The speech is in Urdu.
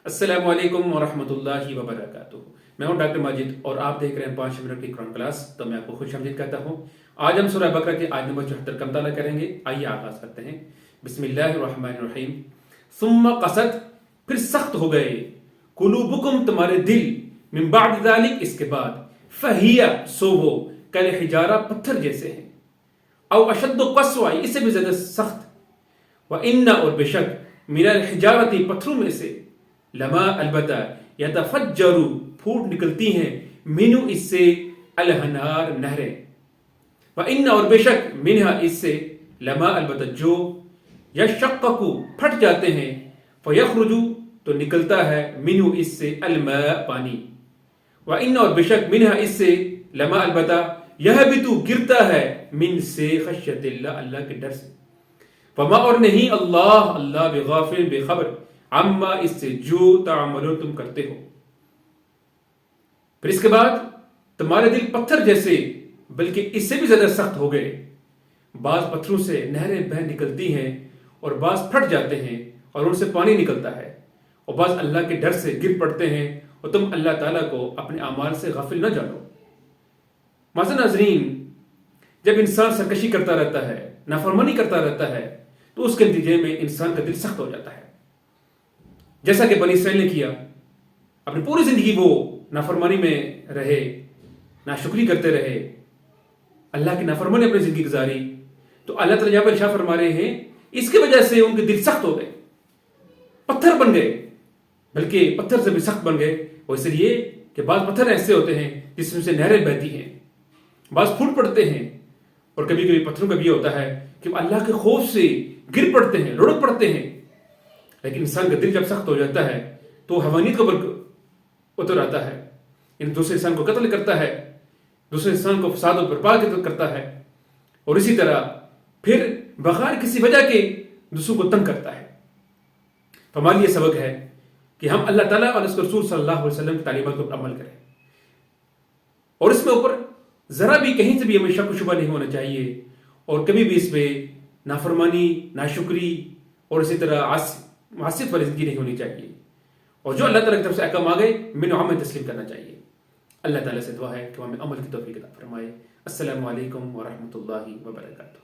السلام علیکم ورحمۃ اللہ وبرکاتہ۔ میں ہوں ڈاکٹر ماجد اور آپ دیکھ رہے ہیں 5 منٹ کی قرآن کلاس۔ تو میں آپ کو خوش آمدید کہتا ہوں۔ آج ہم سورہ بقرہ کے آیت نمبر 74 کا مطالعہ کریں گے۔ آئیے آغاز کرتے ہیں۔ بسم اللہ الرحمن الرحیم۔ ثم قست، پھر سخت ہو گئے، قلوبکم تمہارے دل، من بعد ذلک اس کے بعد، فہی سو وہ کالحجارہ پتھر جیسے ہیں، او اشد قسوہ اس سے بھی زیادہ سخت، وان اور بے شک من الحجارۃ پتھروں میں سے، لما البتہ یتفجر پھوٹ نکلتی ہیں، منو اس سے، الانہار نہریں، وان اور بے شک منہا اس سے، لما البتہ جو، یشقق پھٹ جاتے ہیں، فیخرج تو نکلتا ہے، منو اس سے، الماء پانی، وان اور بے شک منہا اس سے، لما البتہ یہبط گرتا ہے، من سے، خشیت اللہ اللہ کے ڈر سے، وما اور نہیں اللہ بغافل بے خبر، عما اس سے جو تعملون تم کرتے ہو۔ پھر اس کے بعد تمہارے دل پتھر جیسے بلکہ اس سے بھی زیادہ سخت ہو گئے، بعض پتھروں سے نہریں بہہ نکلتی ہیں اور بعض پھٹ جاتے ہیں اور ان سے پانی نکلتا ہے، اور بعض اللہ کے ڈر سے گر پڑتے ہیں، اور تم اللہ تعالیٰ کو اپنے اعمال سے غافل نہ جانو۔ معزز ناظرین، جب انسان سرکشی کرتا رہتا ہے، نافرمانی کرتا رہتا ہے، تو اس کے نتیجے میں انسان کا دل سخت ہو جاتا ہے، جیسا کہ بنی اسرائیل نے کیا۔ اپنی پوری زندگی وہ نافرمانی میں رہے، ناشکری کرتے رہے، اللہ کی نافرمانی اپنی زندگی گزاری، تو اللہ تعالیٰ یہاں پر ارشاد فرما رہے ہیں اس کی وجہ سے ان کے دل سخت ہو گئے، پتھر بن گئے، بلکہ پتھر سے بھی سخت بن گئے۔ وہ اس لیے کہ بعض پتھر ایسے ہوتے ہیں جس میں سے نہریں بہتی ہیں، بعض پھوٹ پڑتے ہیں، اور کبھی کبھی پتھروں کا بھی ہوتا ہے کہ وہ اللہ کے خوف سے گر پڑتے ہیں، لڑک پڑتے ہیں۔ لیکن انسان کا دل جب سخت ہو جاتا ہے تو حیوانیت کو اتر آتا ہے، دوسرے انسان کو قتل کرتا ہے، دوسرے انسان کو فساد و برباد کرتا ہے، اور اسی طرح پھر بغیر کسی وجہ کے دوسروں کو تنگ کرتا ہے۔ تو ہمارے لیے سبق ہے کہ ہم اللہ تعالیٰ اور اس کے رسول صلی اللہ علیہ وسلم کی تعلیمات پر عمل کریں، اور اس میں اوپر ذرا بھی کہیں سے بھی ہمیں شک و شبہ نہیں ہونا چاہیے، اور کبھی بھی اس میں نافرمانی، ناشکری اور اسی طرح معصیت والی زندگی نہیں ہونی چاہیے، اور جو اللہ تعالیٰ کی طرف سے احکام آ گئے منو ہمیں تسلیم کرنا چاہیے۔ اللہ تعالیٰ سے دعا ہے کہ ہمیں عمل کی توفیق عطا فرمائے۔ السلام علیکم ورحمۃ اللہ وبرکاتہ۔